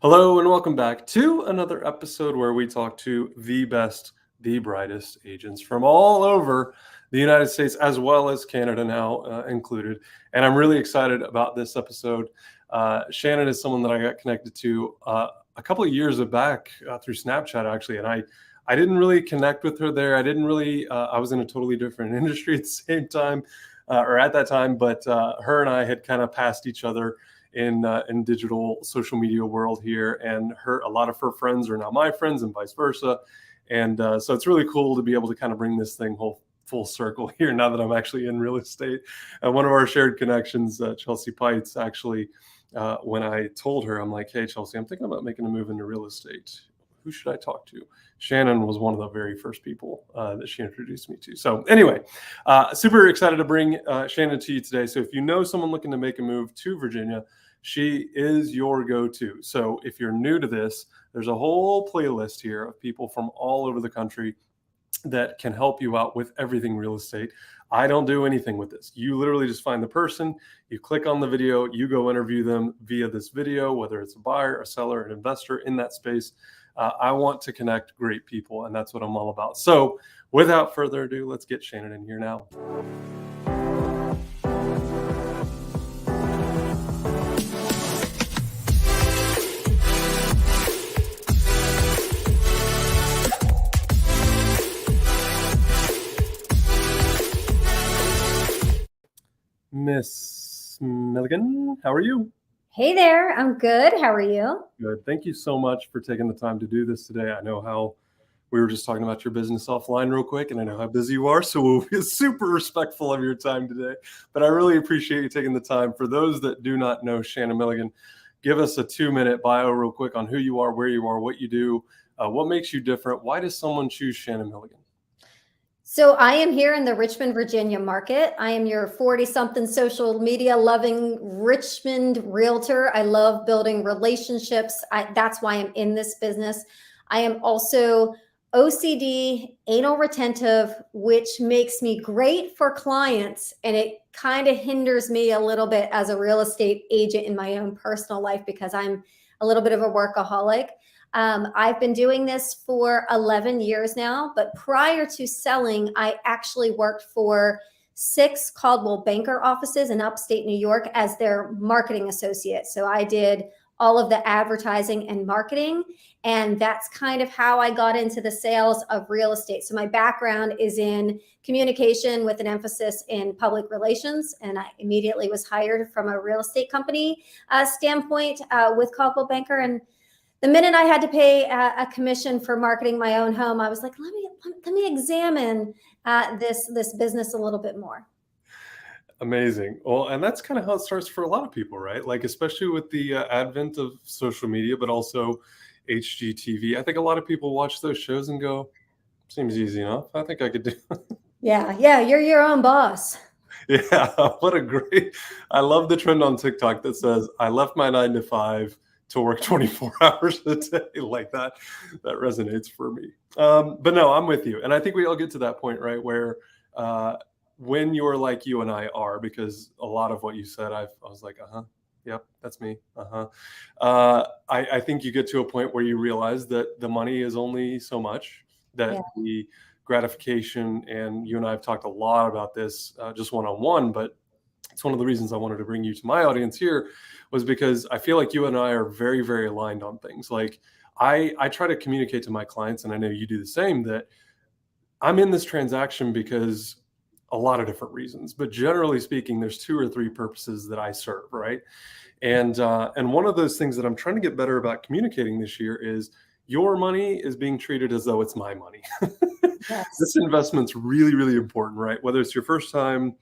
Hello and welcome back to another episode where we talk to the best, the brightest agents from all over the United States as well as Canada now included. And I'm really excited about this episode. Shannon is someone that I got connected to a couple of years back through Snapchat actually, and I didn't really connect with her there. I didn't really. I was in a totally different industry at the same time, or at that time. But her and I had kind of passed each other in digital social media world here, and a lot of her friends are now my friends, and vice versa. And so it's really cool to be able to kind of bring this thing full circle here now that I'm actually in real estate. And one of our shared connections, Chelsea Pites, actually, when I told her, I'm like, hey, Chelsea, I'm thinking about making a move into real estate. Who should I talk to? Shannon was one of the very first people that she introduced me to. So anyway, super excited to bring Shannon to you today. So if you know someone looking to make a move to Virginia, she is your go-to. So if you're new to this, there's a whole playlist here of people from all over the country that can help you out with everything real estate. I don't do anything with this. You literally just find the person, you click on the video, you go interview them via this video, whether it's a buyer, a seller, an investor in that space. I want to connect great people, and that's what I'm all about. So without further ado, let's get Shannon in here now. Miss Milligan, how are you? Hey there, I'm good. How are you? Good. Thank you so much for taking the time to do this today. I know how we were just talking about your business offline real quick, and I know how busy you are, so we'll be super respectful of your time today. But I really appreciate you taking the time. For those that do not know Shannon Milligan, give us a 2-minute bio real quick on who you are, where you are, what you do, what makes you different. Why does someone choose Shannon Milligan? So I am here in the Richmond, Virginia market. I am your 40-something social media loving Richmond realtor. I love building relationships. That's why I'm in this business. I am also OCD, anal retentive, which makes me great for clients, and it kind of hinders me a little bit as a real estate agent in my own personal life because I'm a little bit of a workaholic. I've been doing this for 11 years now, but prior to selling, I actually worked for 6 Caldwell Banker offices in upstate New York as their marketing associate. So I did all of the advertising and marketing, and that's kind of how I got into the sales of real estate. So my background is in communication with an emphasis in public relations, and I immediately was hired from a real estate company standpoint with Caldwell Banker. And the minute I had to pay a commission for marketing my own home, I was like, let me examine this business a little bit more. Amazing. Well, and that's kind of how it starts for a lot of people, right? Like, especially with the advent of social media, but also HGTV. I think a lot of people watch those shows and go, seems easy enough. I think I could do it. Yeah, you're your own boss. Yeah, I love the trend on TikTok that says, I left my 9 to 5 to work 24 hours a day. Like that resonates for me. But no, I'm with you. And I think we all get to that point, right, where when you're like you and I are, because a lot of what you said, I was like, yep, that's me. I think you get to a point where you realize that the money is only so much, that the gratification, and you and I have talked a lot about this just one-on-one, but it's one of the reasons I wanted to bring you to my audience here, was because I feel like you and I are very, very aligned on things. Like I try to communicate to my clients, and I know you do the same, that I'm in this transaction because a lot of different reasons, but generally speaking, there's 2 or 3 purposes that I serve, right? And one of those things that I'm trying to get better about communicating this year is your money is being treated as though it's my money. Yes. This investment's really, really important, right? Whether it's your first time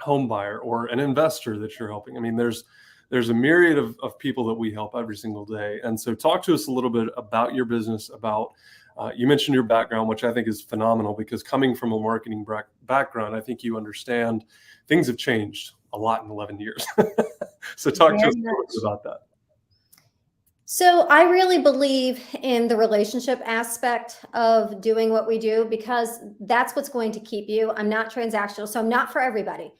home buyer or an investor that you're helping. I mean, there's a myriad of people that we help every single day. And so talk to us a little bit about your business, about, you mentioned your background, which I think is phenomenal, because coming from a marketing background, I think you understand things have changed a lot in 11 years. So talk to us a little bit about that. So I really believe in the relationship aspect of doing what we do, because that's what's going to keep you. I'm not transactional, so I'm not for everybody.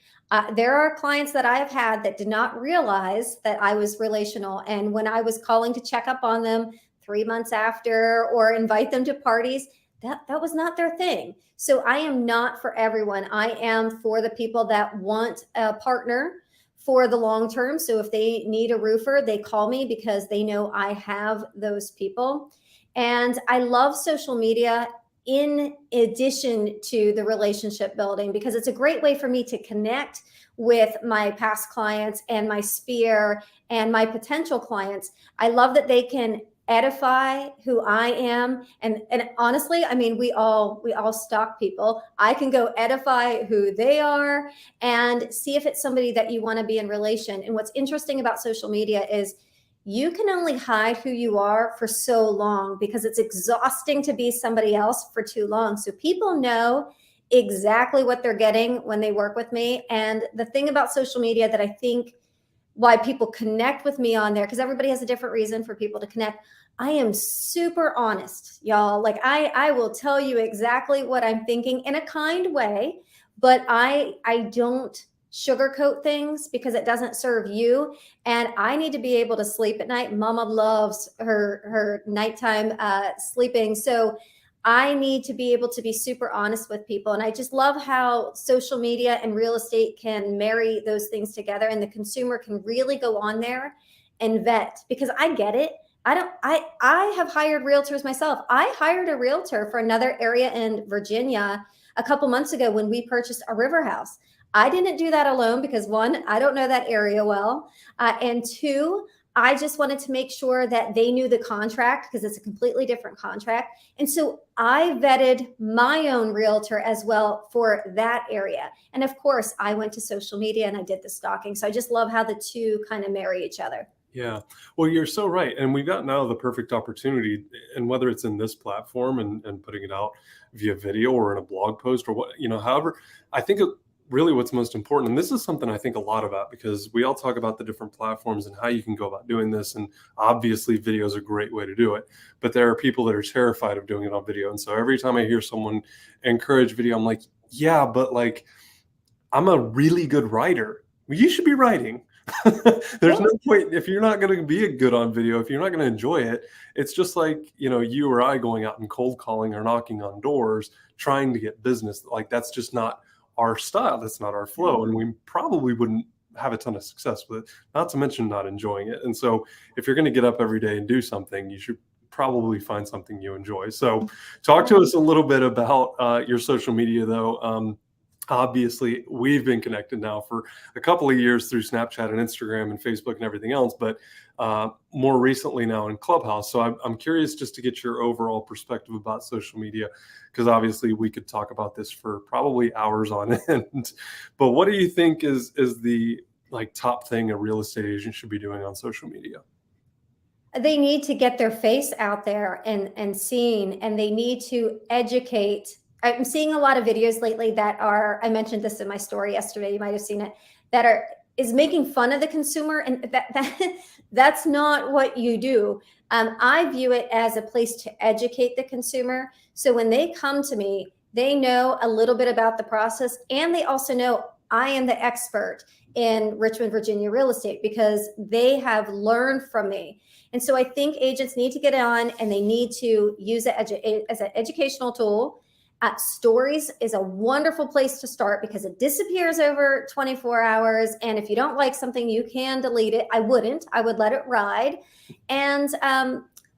There are clients that I have had that did not realize that I was relational. And when I was calling to check up on them 3 months after or invite them to parties, that was not their thing. So I am not for everyone. I am for the people that want a partner for the long term. So if they need a roofer, they call me because they know I have those people. And I love social media in addition to the relationship building, because it's a great way for me to connect with my past clients and my sphere and my potential clients. I love that they can edify who I am. And honestly, I mean, we all stalk people. I can go edify who they are and see if it's somebody that you want to be in relation. And what's interesting about social media is you can only hide who you are for so long, because it's exhausting to be somebody else for too long. So people know exactly what they're getting when they work with me. And the thing about social media that I think why people connect with me on there, because everybody has a different reason for people to connect. I am super honest, y'all. Like I will tell you exactly what I'm thinking in a kind way, but I don't sugarcoat things because it doesn't serve you. And I need to be able to sleep at night. Mama loves her nighttime sleeping. So I need to be able to be super honest with people. And I just love how social media and real estate can marry those things together, and the consumer can really go on there and vet, because I get it. I have hired realtors myself. I hired a realtor for another area in Virginia a couple months ago when we purchased a river house. I didn't do that alone because, one, I don't know that area well. And two, I just wanted to make sure that they knew the contract, because it's a completely different contract. And so I vetted my own realtor as well for that area. And of course, I went to social media and I did the stalking. So I just love how the two kind of marry each other. Yeah. Well, you're so right. And we've got now the perfect opportunity, and whether it's in this platform and putting it out via video or in a blog post or what, however, I think really what's most important, and this is something I think a lot about, because we all talk about the different platforms and how you can go about doing this. And obviously video is a great way to do it, but there are people that are terrified of doing it on video. And so every time I hear someone encourage video, I'm like, yeah, but like, I'm a really good writer. Well, you should be writing. There's no point if you're not going to be good on video, if you're not going to enjoy it. It's just like, you or I going out and cold calling or knocking on doors, trying to get business. Like, that's just not our style. That's not our flow. And we probably wouldn't have a ton of success with it, not to mention not enjoying it. And so if you're going to get up every day and do something, you should probably find something you enjoy. So talk to us a little bit about your social media, though. Obviously, we've been connected now for a couple of years through Snapchat and Instagram and Facebook and everything else, but more recently now in Clubhouse. So I'm curious just to get your overall perspective about social media, because obviously we could talk about this for probably hours on end. But what do you think is the top thing a real estate agent should be doing on social media? They need to get their face out there and seen, and they need to educate. I'm seeing a lot of videos lately that are, I mentioned this in my story yesterday, you might have seen it, that is making fun of the consumer. And that's not what you do. I view it as a place to educate the consumer. So when they come to me, they know a little bit about the process, and they also know I am the expert in Richmond, Virginia real estate, because they have learned from me. And so I think agents need to get on, and they need to use it as an educational tool. Stories is a wonderful place to start, because it disappears over 24 hours. And if you don't like something, you can delete it. I wouldn't. I would let it ride. And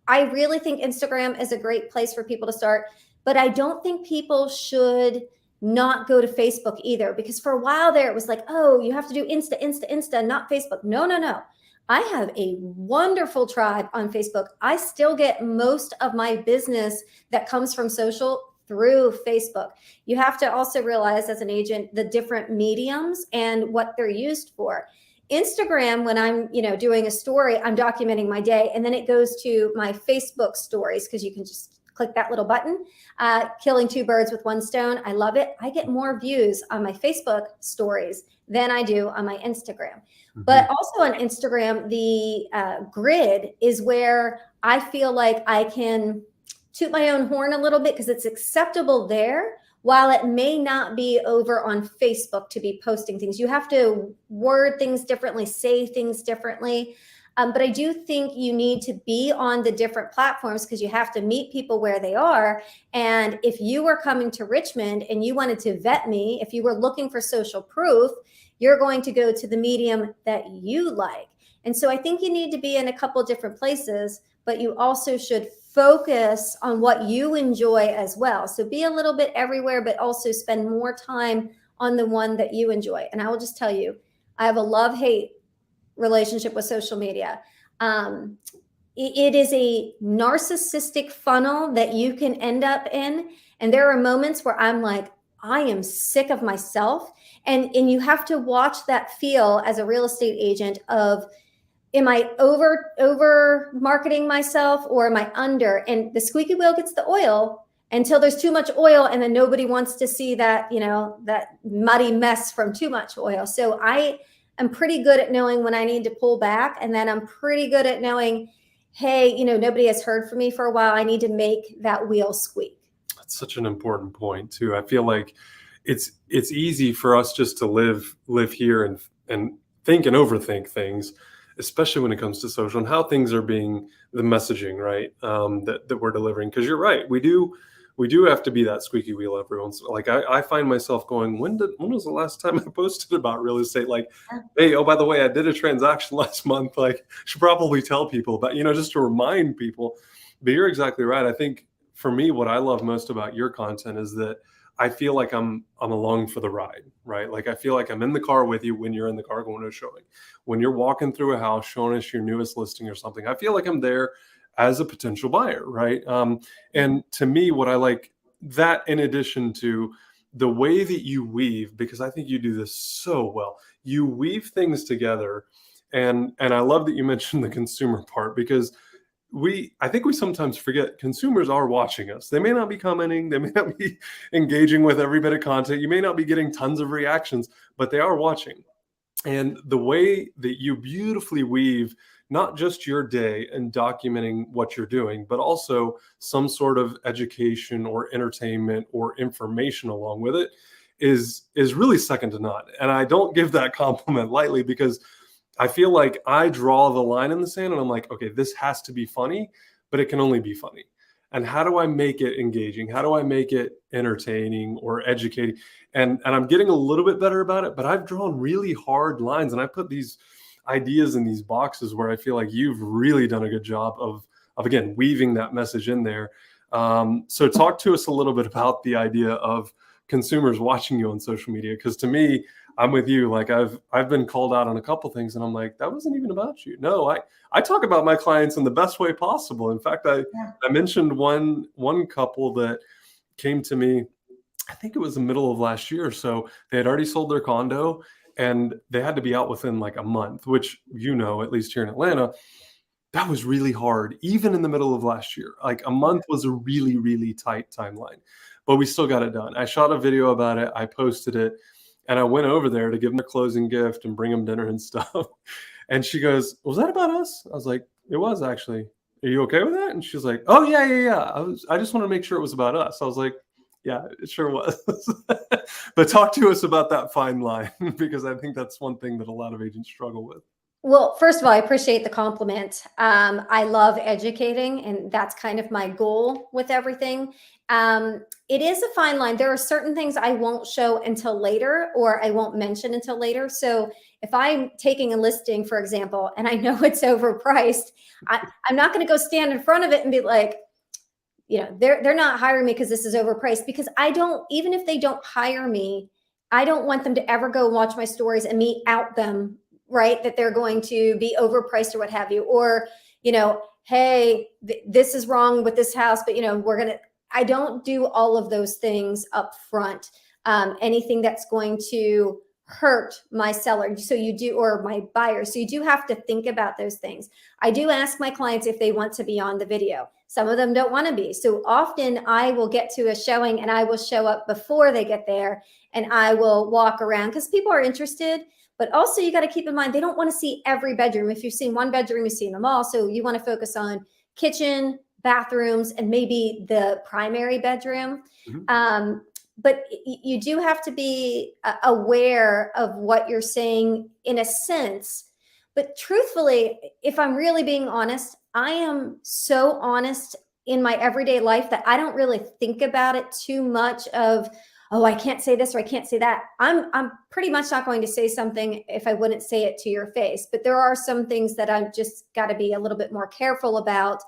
I really think Instagram is a great place for people to start. But I don't think people should not go to Facebook either, because for a while there, it was like, oh, you have to do Insta, not Facebook. No. I have a wonderful tribe on Facebook. I still get most of my business that comes from social through Facebook. You have to also realize as an agent the different mediums and what they're used for. Instagram, when I'm doing a story, I'm documenting my day, and then it goes to my Facebook stories, because you can just click that little button. Killing two birds with one stone. I love it. I get more views on my Facebook stories than I do on my Instagram. Mm-hmm. But also on Instagram, the grid is where I feel like I can toot my own horn a little bit, because it's acceptable there while it may not be over on Facebook to be posting things. You have to word things differently, say things differently. But I do think you need to be on the different platforms because you have to meet people where they are. And if you were coming to Richmond and you wanted to vet me, if you were looking for social proof, you're going to go to the medium that you like. And so I think you need to be in a couple different places, but you also should focus on what you enjoy as well. So be a little bit everywhere, but also spend more time on the one that you enjoy. And I will just tell you, I have a love-hate relationship with social media. It is a narcissistic funnel that you can end up in. And there are moments where I'm like, I am sick of myself. And you have to watch that feel as a real estate agent of, am I over marketing myself or am I under? And the squeaky wheel gets the oil until there's too much oil, and then nobody wants to see that, that muddy mess from too much oil. So I'm pretty good at knowing when I need to pull back. And then I'm pretty good at knowing, hey, nobody has heard from me for a while. I need to make that wheel squeak. That's such an important point too. I feel like it's easy for us just to live here and think and overthink things, especially when it comes to social and how things are being, the messaging, right? That we're delivering. Because you're right, we do have to be that squeaky wheel every once. Like I find myself going, when was the last time I posted about real estate? Like, hey, oh, by the way, I did a transaction last month. Like, should probably tell people about, just to remind people. But you're exactly right. I think for me, what I love most about your content is that I feel like I'm along for the ride, right? Like I feel like I'm in the car with you when you're in the car going to a showing. When you're walking through a house, showing us your newest listing or something, I feel like I'm there as a potential buyer, right? And to me, what I like that, in addition to the way that you weave, because I think you do this so well, you weave things together. And I love that you mentioned the consumer part, because I think we sometimes forget consumers are watching us. They may not be commenting, they may not be engaging with every bit of content, you may not be getting tons of reactions, but they are watching. And the way that you beautifully weave not just your day and documenting what you're doing, but also some sort of education or entertainment or information along with it is really second to none. And I don't give that compliment lightly, because I feel like I draw the line in the sand and I'm like, okay, this has to be funny, but it can only be funny. And how do I make it engaging? How do I make it entertaining or educating? And I'm getting a little bit better about it, but I've drawn really hard lines and I put these ideas in these boxes where I feel like you've really done a good job of again, weaving that message in there. So talk to us a little bit about the idea of consumers watching you on social media. Because to me, I'm with you. Like I've been called out on a couple things and I'm like, that wasn't even about you. No, I talk about my clients in the best way possible. In fact, I mentioned one couple that came to me, I think it was the middle of last year or so. They had already sold their condo and they had to be out within like a month, which, at least here in Atlanta, that was really hard, even in the middle of last year. Like a month was a really, really tight timeline, but we still got it done. I shot a video about it. I posted it. And I went over there to give them their closing gift and bring them dinner and stuff. And she goes, was that about us? I was like, it was actually. Are you okay with that? And she's like, oh, yeah. I just want to make sure it was about us. I was like, yeah, it sure was. But talk to us about that fine line, because I think that's one thing that a lot of agents struggle with. Well, first of all, I appreciate the compliment. I love educating, and that's kind of my goal with everything. It is a fine line. There are certain things I won't show until later, or I won't mention until later. So if I'm taking a listing, for example, and I know it's overpriced, I'm not going to go stand in front of it and be like, they're not hiring me because this is overpriced, because even if they don't hire me, I don't want them to ever go watch my stories and me out them, right? That they're going to be overpriced or what have you, or, hey, this is wrong with this house, but I don't do all of those things up front. Anything that's going to hurt my seller. So you do, or my buyer. So you do have to think about those things. I do ask my clients if they want to be on the video. Some of them don't want to be. So often I will get to a showing and I will show up before they get there and I will walk around because people are interested. But also you got to keep in mind, they don't want to see every bedroom. If you've seen one bedroom, you've seen them all. So you want to focus on kitchen, bathrooms, and maybe the primary bedroom. Mm-hmm. but you do have to be aware of what you're saying in a sense. But truthfully, if I'm really being honest, I am so honest in my everyday life that I don't really think about it too much of, oh, I can't say this or I can't say that. I'm pretty much not going to say something if I wouldn't say it to your face. But there are some things that I've just got to be a little bit more careful about.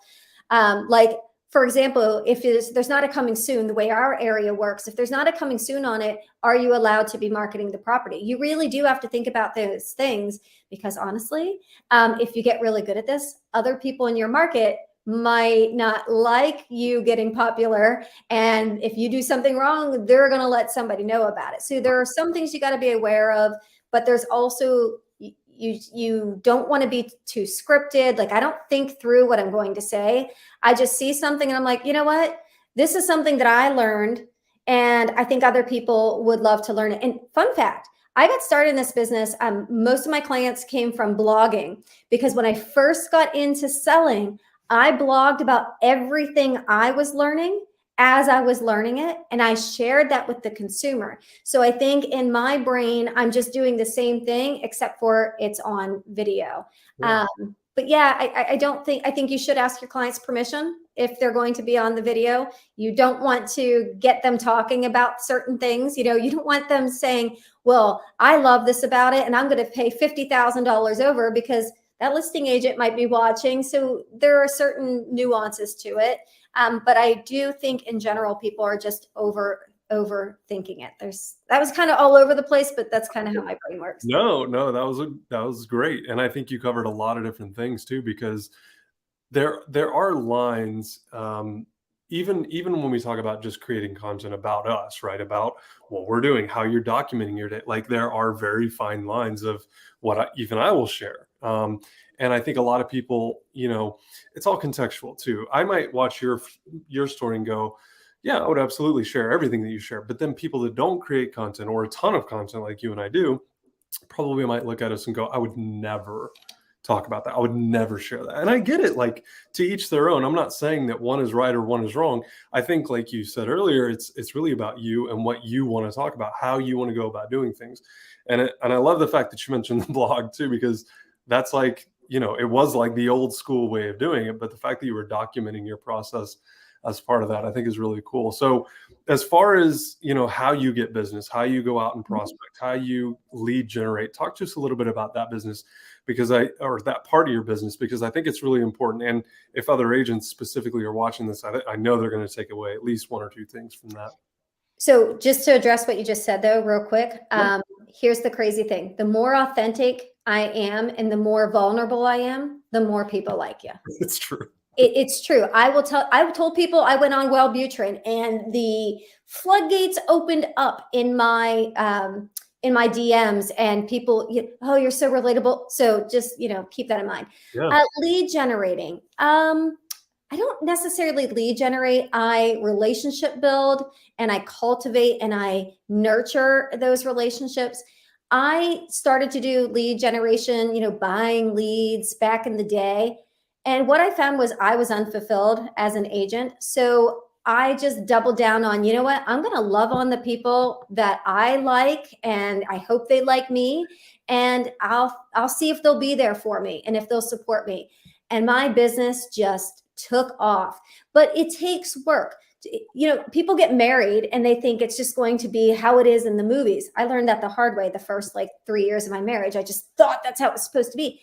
Like, for example, if there's not a coming soon, the way our area works, if there's not a coming soon on it, are you allowed to be marketing the property? You really do have to think about those things, because honestly, if you get really good at this, other people in your market might not like you getting popular. And if you do something wrong, they're going to let somebody know about it. So there are some things you got to be aware of, but there's also, you don't want to be too scripted. Like, I don't think through what I'm going to say. I just see something and I'm like, you know what? This is something that I learned, and I think other people would love to learn it. And fun fact, I got started in this business. Most of my clients came from blogging, because when I first got into selling, I blogged about everything I was learning as I was learning it, and I shared that with the consumer. So I think in my brain, I'm just doing the same thing, except for it's on video. Yeah. But yeah, I think you should ask your clients permission if they're going to be on the video. You don't want to get them talking about certain things. You don't want them saying, well, I love this about it, and I'm going to pay $50,000 over, because that listing agent might be watching. So there are certain nuances to it. But I do think in general, people are just overthinking it. That was kind of all over the place, but that's kind of how my brain works. No, that was great. And I think you covered a lot of different things too, because there are lines, even when we talk about just creating content about us, right? About what we're doing, how you're documenting your day. Like, there are very fine lines of what even I will share. And I think a lot of people, it's all contextual too. I might watch your story and go, yeah, I would absolutely share everything that you share. But then people that don't create content, or a ton of content like you and I do, probably might look at us and go, I would never talk about that. I would never share that. And I get it. Like, to each their own. I'm not saying that one is right or one is wrong. I think, like you said earlier, it's really about you and what you want to talk about, how you want to go about doing things. And I love the fact that you mentioned the blog too, because that's like, it was like the old school way of doing it. But the fact that you were documenting your process as part of that, I think is really cool. So as far as, how you get business, how you go out and prospect, how you lead generate, talk to us a little bit about that business, or that part of your business, because I think it's really important. And if other agents specifically are watching this, I know they're going to take away at least one or two things from that. So just to address what you just said, though, real quick, here's the crazy thing. The more authentic I am and the more vulnerable I am, the more people like you. It's true. It's true. I've told people I went on Wellbutrin, and the floodgates opened up in my DMs, and people, oh, you're so relatable. So just, keep that in mind. Yeah. Lead generating. I don't necessarily lead generate. I relationship build, and I cultivate, and I nurture those relationships. I started to do lead generation, buying leads back in the day. And what I found was I was unfulfilled as an agent. So I just doubled down on, you know what, I'm going to love on the people that I like, and I hope they like me. And I'll see if they'll be there for me and if they'll support me. And my business just took off. But it takes work. People get married and they think it's just going to be how it is in the movies. I learned that the hard way the first 3 years of my marriage. I just thought that's how it was supposed to be.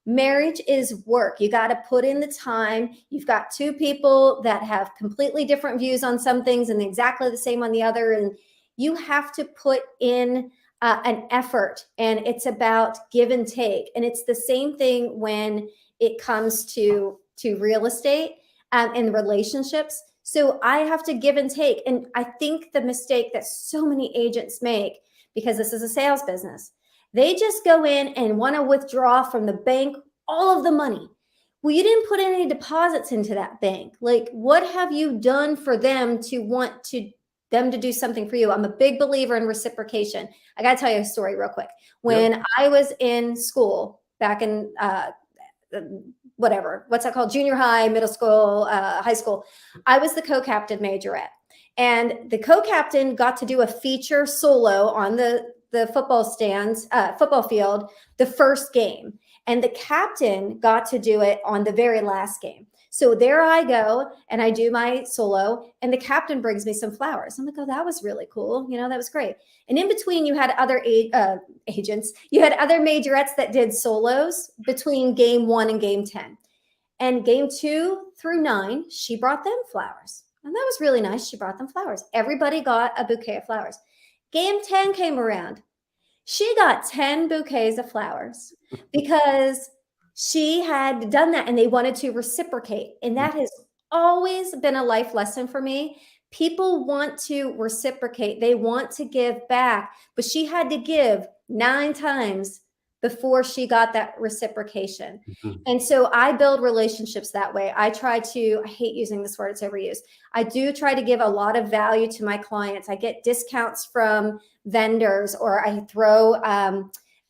Marriage is work. You got to put in the time. You've got two people that have completely different views on some things and exactly the same on the other. And you have to put in an effort, and it's about give and take. And it's the same thing when it comes to real estate and relationships. So I have to give and take. And I think the mistake that so many agents make, because this is a sales business, they just go in and want to withdraw from the bank all of the money. Well, you didn't put any deposits into that bank. Like, what have you done for them to want them to do something for you? I'm a big believer in reciprocation. I got to tell you a story real quick. When I was in school back in what's that called? Junior high, middle school, high school. I was the co-captain majorette. And the co-captain got to do a feature solo on the football field, the first game. And the captain got to do it on the very last game. So there I go, and I do my solo, and the captain brings me some flowers. I'm like, oh, that was really cool. You know, that was great. And in between, you had other agents. You had other majorettes that did solos between game 1 and game 10. And game 2 through 9, she brought them flowers. And that was really nice. She brought them flowers. Everybody got a bouquet of flowers. Game 10 came around. She got 10 bouquets of flowers because she had done that and they wanted to reciprocate. And that has always been a life lesson for me. People want to reciprocate. They want to give back, but she had to give 9 times before she got that reciprocation. Mm-hmm. And so I build relationships that way. I hate using this word, it's overused. I do try to give a lot of value to my clients. I get discounts from vendors, or I throw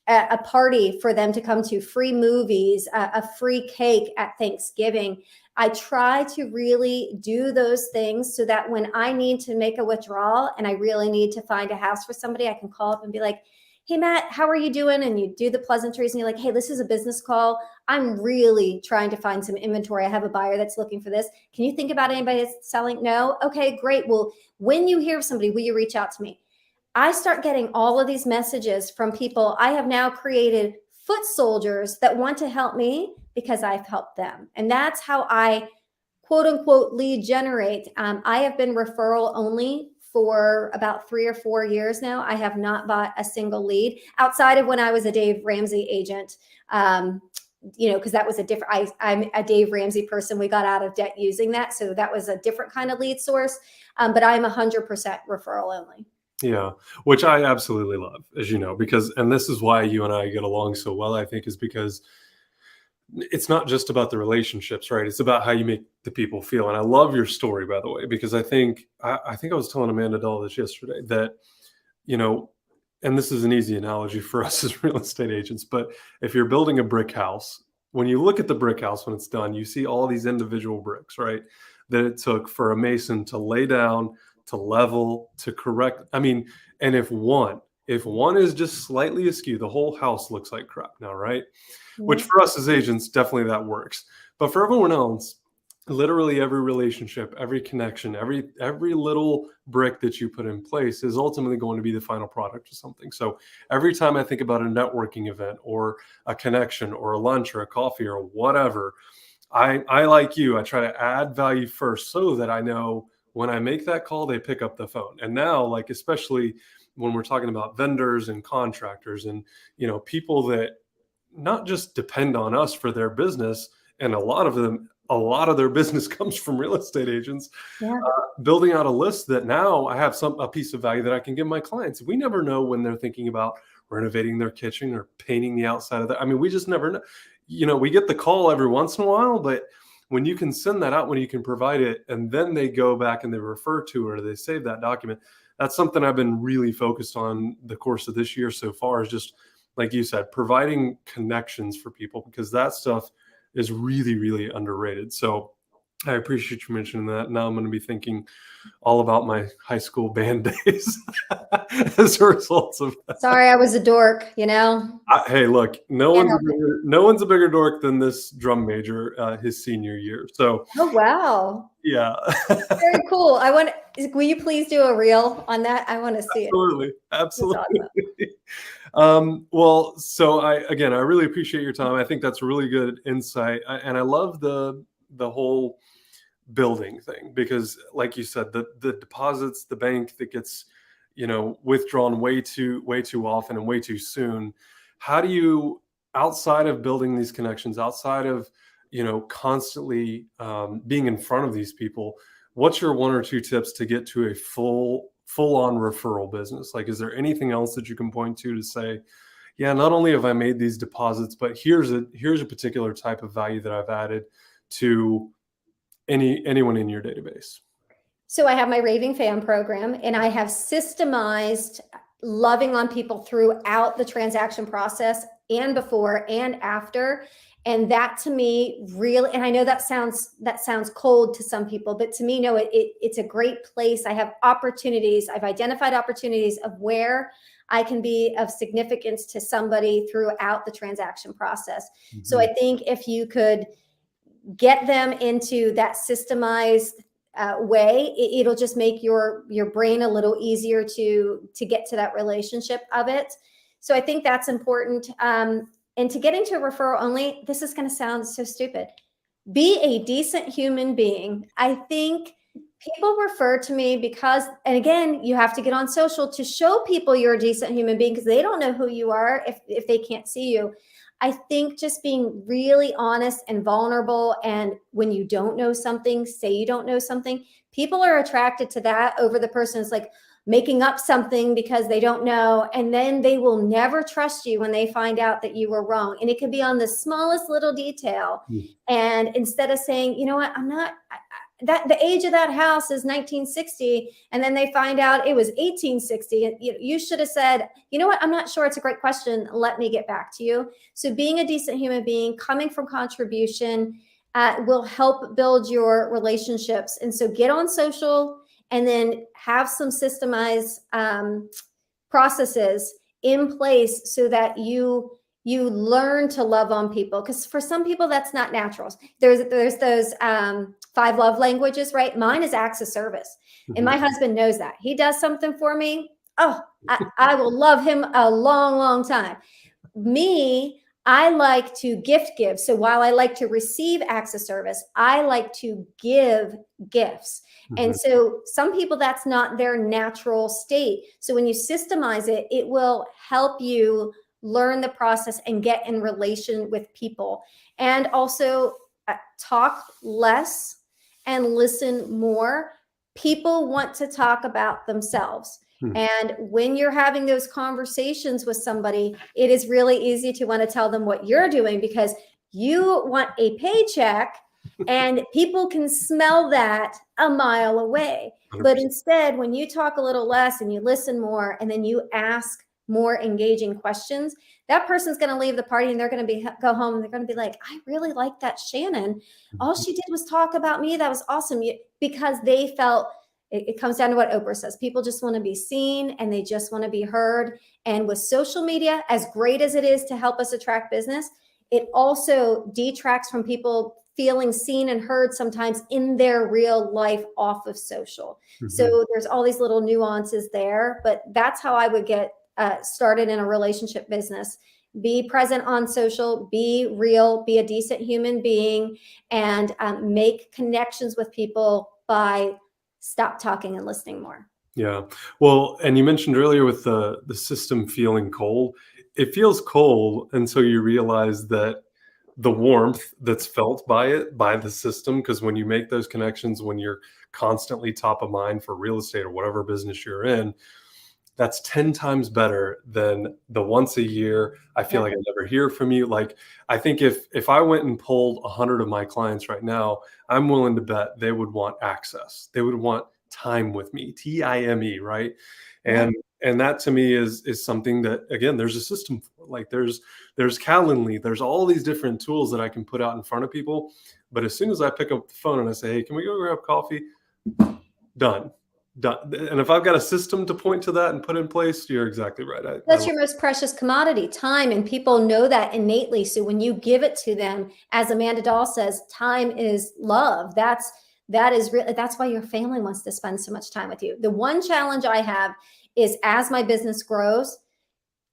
a party for them to come to, free movies, a free cake at Thanksgiving. I try to really do those things so that when I need to make a withdrawal and I really need to find a house for somebody, I can call up and be like, hey, Matt, how are you doing? And you do the pleasantries and you're like, hey, this is a business call. I'm really trying to find some inventory. I have a buyer that's looking for this. Can you think about anybody that's selling? No? Okay, great. Well, when you hear of somebody, will you reach out to me? I start getting all of these messages from people. I have now created foot soldiers that want to help me because I've helped them. And that's how I, quote unquote, lead generate. I have been referral only for about 3 or 4 years now. I have not bought a single lead outside of when I was a Dave Ramsey agent. Because that was a different, I'm a Dave Ramsey person. We got out of debt using that. So that was a different kind of lead source. But I'm 100% referral only. Yeah, which I absolutely love, as you know, and this is why you and I get along so well, I think, is because it's not just about the relationships, right? It's about how you make the people feel. And I love your story, by the way, because I think I was telling Amanda Dahl this yesterday that, and this is an easy analogy for us as real estate agents, but if you're building a brick house, when you look at the brick house when it's done, you see all these individual bricks, right? That it took for a mason to lay down, to level, to correct. I mean, and if one is just slightly askew, the whole house looks like crap now, right? Mm-hmm. Which for us as agents, definitely that works. But for everyone else, literally every relationship, every connection, every little brick that you put in place is ultimately going to be the final product of something. So every time I think about a networking event or a connection or a lunch or a coffee or whatever, I like you, I try to add value first so that I know when I make that call, they pick up the phone. And now, like, especially when we're talking about vendors and contractors and, people that not just depend on us for their business, and a lot of their business comes from real estate agents, building out a list that now I have a piece of value that I can give my clients. We never know when they're thinking about renovating their kitchen or painting the outside of I mean, we just never know. We get the call every once in a while, but when you can send that out, when you can provide it, and then they go back and they refer to it or they save that document, that's something I've been really focused on the course of this year so far, is just, like you said, providing connections for people, because that stuff is really, really underrated. So I appreciate you mentioning that. Now I'm going to be thinking all about my high school band days as a result of that. Sorry, I was a dork, Hey, look, no one's a bigger dork than this drum major his senior year. So. Oh, wow. Yeah. Very cool. Will you please do a reel on that? I want to see it. Absolutely. Awesome. Well, so I really appreciate your time. I think that's really good insight. And I love the whole building thing, because like you said, the deposits, the bank that gets, withdrawn way too often and way too soon. How do you, outside of building these connections, outside of, constantly being in front of these people, what's your 1 or 2 tips to get to a full-on referral business? Like, is there anything else that you can point to say, yeah, not only have I made these deposits, but here's a particular type of value that I've added to anyone in your database? So I have my Raving Fan program, and I have systemized loving on people throughout the transaction process and before and after. And that to me really, and I know that sounds cold to some people, but to me, no, it's a great place. I have opportunities. I've identified opportunities of where I can be of significance to somebody throughout the transaction process. So I think if you could get them into that systemized way, it'll just make your brain a little easier to get to that relationship of it. So I think that's important. And to get into a referral only, this is going to sound so stupid. Be a decent human being. I think people refer to me because, and again, you have to get on social to show people you're a decent human being, because they don't know who you are if they can't see you. I think just being really honest and vulnerable, and when you don't know something, say you don't know something, people are attracted to that over the person who's like making up something because they don't know, and then they will never trust you when they find out that you were wrong. And it could be on the smallest little detail. And instead of saying, you know what, I'm not, that the age of that house is 1960, and then they find out it was 1860, you should have said, you know what, I'm not sure, it's a great question, let me get back to you. So being a decent human being, coming from contribution, will help build your relationships. And so get on social, and then have some systemized processes in place so that you learn to love on people. Because for some people, that's not natural. There's those 5 love languages, right? Mine is acts of service. And my husband knows that. He does something for me. Oh, I will love him a long, long time. Me, I like to give. So while I like to receive acts of service, I like to give gifts. And so some people, that's not their natural state. So when you systemize it, it will help you learn the process and get in relation with people. And also talk less and listen more. People want to talk about themselves. And when you're having those conversations with somebody, it is really easy to want to tell them what you're doing, because you want a paycheck and people can smell that a mile away. 100%. But instead, when you talk a little less and you listen more, and then you ask more engaging questions, that person's going to leave the party and they're going to go home and they're going to be like, I really like that Shannon. All she did was talk about me. That was awesome. Because they felt, it comes down to what Oprah says. People just want to be seen, and they just want to be heard. And with social media, as great as it is to help us attract business, it also detracts from people feeling seen and heard sometimes in their real life off of social. So there's all these little nuances there, but that's how I would get started in a relationship business. Be present on social, be real, be a decent human being, and make connections with people by stop talking and listening more. Yeah. Well, and you mentioned earlier with the system feeling cold, it feels cold until you realize that the warmth that's felt by the system, because when you make those connections, when you're constantly top of mind for real estate or whatever business you're in, that's 10 times better than the once a year, I feel like I never hear from you. Like, I think if I went and polled 100 of my clients right now, I'm willing to bet they would want access. They would want time with me, TIME, right? And that to me is something that, again, there's a system for. Like there's Calendly, there's all these different tools that I can put out in front of people. But as soon as I pick up the phone and I say, hey, can we go grab coffee? Done. And if I've got a system to point to that and put in place, you're exactly right. That's your most precious commodity, time, and people know that innately. So when you give it to them, as Amanda Dahl says, time is love. That's why your family wants to spend so much time with you. The one challenge I have is, as my business grows,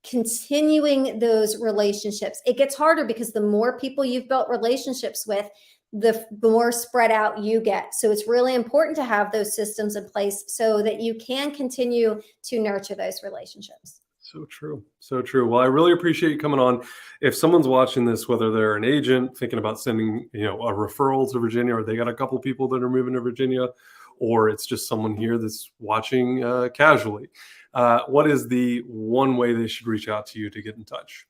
continuing those relationships. It gets harder because the more people you've built relationships with, the more spread out you get. So it's really important to have those systems in place so that you can continue to nurture those relationships. So true. So true. Well, I really appreciate you coming on. If someone's watching this, whether they're an agent thinking about sending, a referral to Virginia, or they got a couple people that are moving to Virginia, or it's just someone here that's watching casually, what is the one way they should reach out to you to get in touch?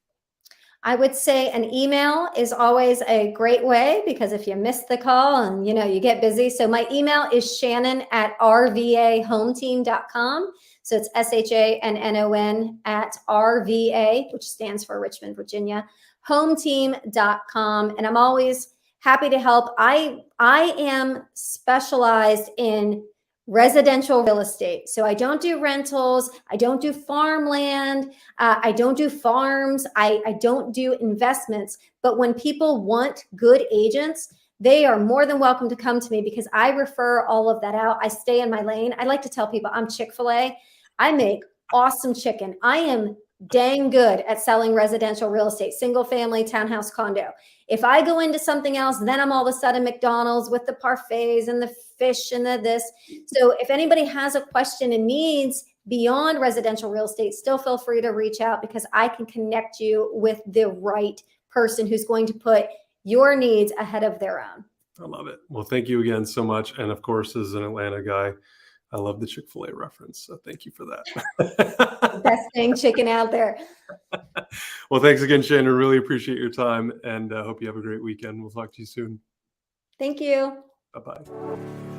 I would say an email is always a great way, because if you miss the call and you get busy. So my email is shannon@rvahometeam.com. So it's SHANNON @RVA, which stands for Richmond, Virginia, hometeam.com. And I'm always happy to help. I am specialized in residential real estate. So I don't do rentals. I don't do farmland. I don't do farms. I don't do investments. But when people want good agents, they are more than welcome to come to me because I refer all of that out. I stay in my lane. I like to tell people I'm Chick-fil-A. I make awesome chicken. I am dang good at selling residential real estate, single family, townhouse, condo. If I go into something else, then I'm all of a sudden McDonald's with the parfaits and the fish and the this. So if anybody has a question and needs beyond residential real estate, still feel free to reach out because I can connect you with the right person who's going to put your needs ahead of their own. I love it. Well, thank you again so much. And of course, as an Atlanta guy, I love the Chick-fil-A reference. So thank you for that. Best dang chicken out there. Well, thanks again, Shannon. Really appreciate your time and hope you have a great weekend. We'll talk to you soon. Thank you. Bye-bye.